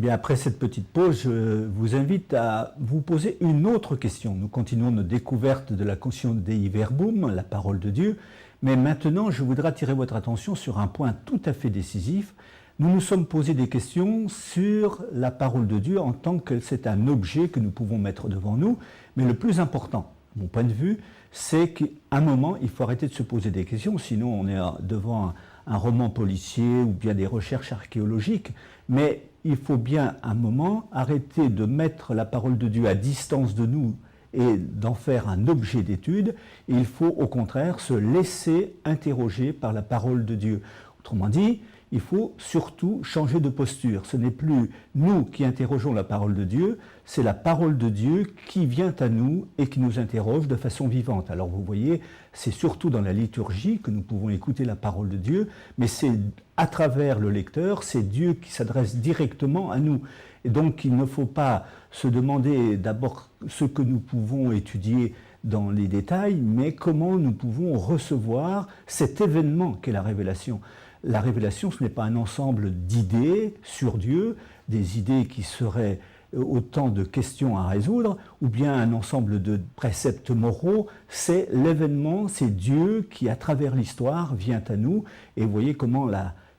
Bien, après cette petite pause, je vous invite à vous poser une autre question. Nous continuons notre découverte de la Conscience Dei Verbum, la parole de Dieu, mais maintenant je voudrais attirer votre attention sur un point tout à fait décisif. Nous nous sommes posé des questions sur la parole de Dieu en tant que c'est un objet que nous pouvons mettre devant nous, mais le plus important, mon point de vue, c'est qu'à un moment, il faut arrêter de se poser des questions, sinon on est devant un roman policier ou bien des recherches archéologiques, mais il faut bien à un moment arrêter de mettre la parole de Dieu à distance de nous et d'en faire un objet d'étude. Il faut au contraire se laisser interroger par la parole de Dieu. Autrement dit, il faut surtout changer de posture. Ce n'est plus nous qui interrogeons la parole de Dieu, c'est la parole de Dieu qui vient à nous et qui nous interroge de façon vivante. Alors vous voyez, c'est surtout dans la liturgie que nous pouvons écouter la parole de Dieu, mais c'est à travers le lecteur, c'est Dieu qui s'adresse directement à nous. Et donc il ne faut pas se demander d'abord ce que nous pouvons étudier dans les détails, mais comment nous pouvons recevoir cet événement qu'est la révélation. La révélation, ce n'est pas un ensemble d'idées sur Dieu, des idées qui seraient autant de questions à résoudre, ou bien un ensemble de préceptes moraux. C'est l'événement, c'est Dieu qui, à travers l'histoire, vient à nous. Et vous voyez comment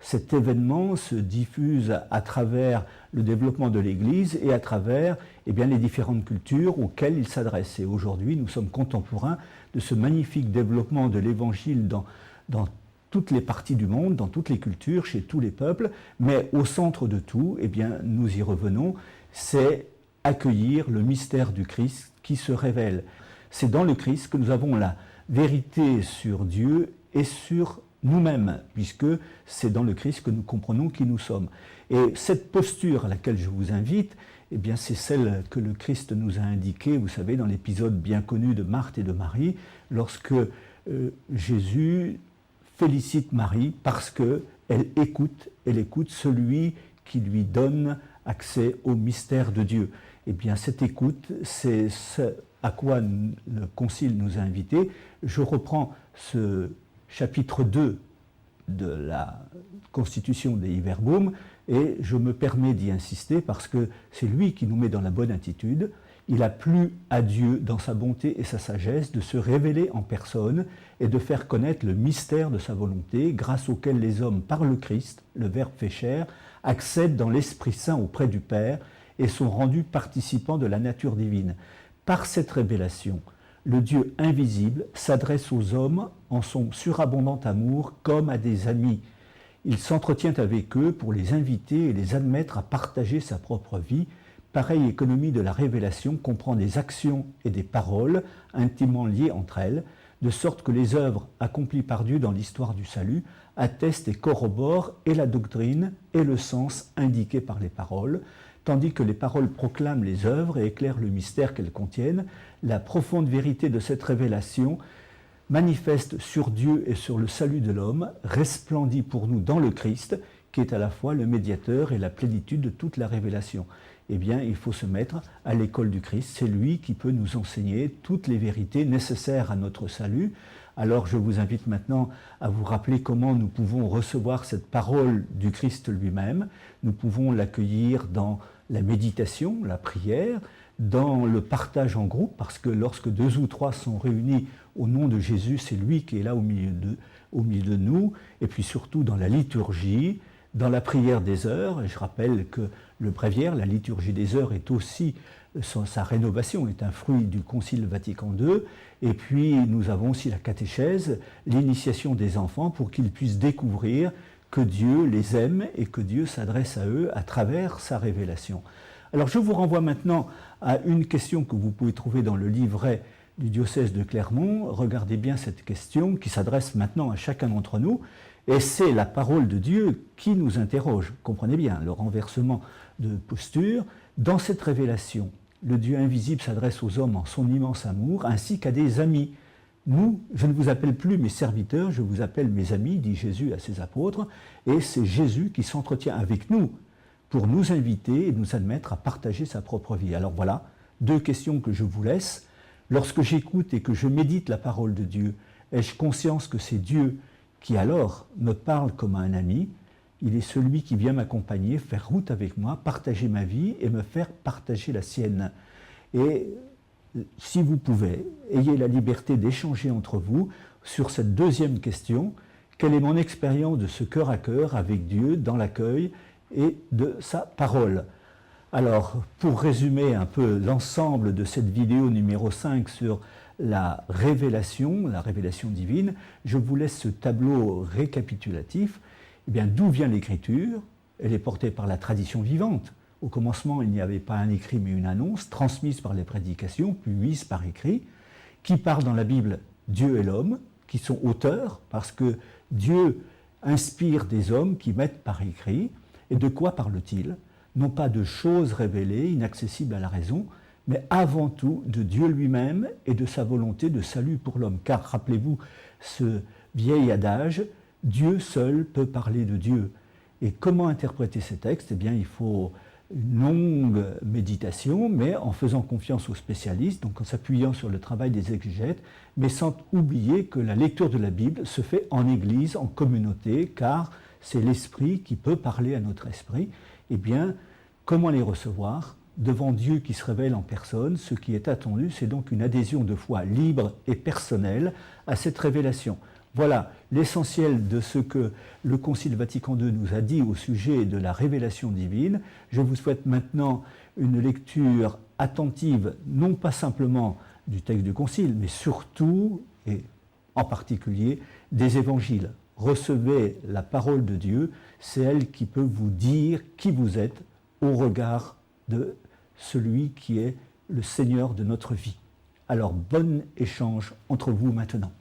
cet événement se diffuse à travers le développement de l'Église et à travers les différentes cultures auxquelles il s'adresse. Et aujourd'hui, nous sommes contemporains de ce magnifique développement de l'Évangile dans toutes les parties du monde, dans toutes les cultures, chez tous les peuples, mais au centre de tout, nous y revenons, c'est accueillir le mystère du Christ qui se révèle. C'est dans le Christ que nous avons la vérité sur Dieu et sur nous-mêmes, puisque c'est dans le Christ que nous comprenons qui nous sommes. Et cette posture à laquelle je vous invite, c'est celle que le Christ nous a indiquée, vous savez, dans l'épisode bien connu de Marthe et de Marie, lorsque Jésus félicite Marie parce qu'elle écoute celui qui lui donne accès au mystère de Dieu. Cette écoute, c'est ce à quoi le Concile nous a invités. Je reprends ce chapitre 2 de la Constitution Dei Verbum et je me permets d'y insister parce que c'est lui qui nous met dans la bonne attitude. Il a plu à Dieu, dans sa bonté et sa sagesse, de se révéler en personne et de faire connaître le mystère de sa volonté, grâce auquel les hommes, par le Christ, le Verbe fait chair, accèdent dans l'Esprit Saint auprès du Père et sont rendus participants de la nature divine. Par cette révélation, le Dieu invisible s'adresse aux hommes en son surabondant amour comme à des amis. Il s'entretient avec eux pour les inviter et les admettre à partager sa propre vie. Pareille économie de la révélation comprend des actions et des paroles intimement liées entre elles, de sorte que les œuvres accomplies par Dieu dans l'histoire du salut attestent et corroborent et la doctrine et le sens indiqués par les paroles, tandis que les paroles proclament les œuvres et éclairent le mystère qu'elles contiennent. La profonde vérité de cette révélation manifeste sur Dieu et sur le salut de l'homme, resplendit pour nous dans le Christ, qui est à la fois le médiateur et la plénitude de toute la révélation. Il faut se mettre à l'école du Christ. C'est lui qui peut nous enseigner toutes les vérités nécessaires à notre salut. Alors je vous invite maintenant à vous rappeler comment nous pouvons recevoir cette parole du Christ lui-même. Nous pouvons l'accueillir dans la méditation, la prière, dans le partage en groupe, parce que lorsque 2 ou 3 sont réunis au nom de Jésus, c'est lui qui est là au milieu de nous, et puis surtout dans la liturgie, dans la prière des heures. Et je rappelle que le bréviaire, la liturgie des heures, est aussi, sa rénovation est un fruit du Concile Vatican II. Et puis nous avons aussi la catéchèse, l'initiation des enfants pour qu'ils puissent découvrir que Dieu les aime et que Dieu s'adresse à eux à travers sa révélation. Alors je vous renvoie maintenant à une question que vous pouvez trouver dans le livret du diocèse de Clermont. Regardez bien cette question qui s'adresse maintenant à chacun d'entre nous. Et c'est la parole de Dieu qui nous interroge. Comprenez bien le renversement de posture. Dans cette révélation, le Dieu invisible s'adresse aux hommes en son immense amour, ainsi qu'à des amis. Nous, je ne vous appelle plus mes serviteurs, je vous appelle mes amis, dit Jésus à ses apôtres, et c'est Jésus qui s'entretient avec nous pour nous inviter et nous admettre à partager sa propre vie. Alors voilà, 2 questions que je vous laisse. Lorsque j'écoute et que je médite la parole de Dieu, ai-je conscience que c'est Dieu qui alors me parle comme à un ami? Il est celui qui vient m'accompagner, faire route avec moi, partager ma vie et me faire partager la sienne. Et si vous pouvez, ayez la liberté d'échanger entre vous sur cette deuxième question. Quelle est mon expérience de ce cœur à cœur avec Dieu dans l'accueil et de sa parole? Alors, pour résumer un peu l'ensemble de cette vidéo numéro 5 sur la révélation divine, je vous laisse ce tableau récapitulatif. Eh bien, d'où vient l'écriture? Elle est portée par la tradition vivante. Au commencement, il n'y avait pas un écrit mais une annonce, transmise par les prédications, puis mise par écrit, qui parle dans la Bible Dieu et l'homme, qui sont auteurs, parce que Dieu inspire des hommes qui mettent par écrit. Et de quoi parle-t-il? Non pas de choses révélées, inaccessibles à la raison, mais avant tout de Dieu lui-même et de sa volonté de salut pour l'homme. Car rappelez-vous ce vieil adage, Dieu seul peut parler de Dieu. Et comment interpréter ces textes? Eh bien, il faut une longue méditation, mais en faisant confiance aux spécialistes, donc en s'appuyant sur le travail des exégètes, mais sans oublier que la lecture de la Bible se fait en Église, en communauté, car c'est l'Esprit qui peut parler à notre esprit. Eh bien, comment les recevoir? Devant Dieu qui se révèle en personne, ce qui est attendu, c'est donc une adhésion de foi libre et personnelle à cette révélation. Voilà l'essentiel de ce que le Concile Vatican II nous a dit au sujet de la révélation divine. Je vous souhaite maintenant une lecture attentive, non pas simplement du texte du Concile, mais surtout, et en particulier, des évangiles. Recevez la parole de Dieu, c'est elle qui peut vous dire qui vous êtes au regard de celui qui est le Seigneur de notre vie. Alors, bon échange entre vous maintenant.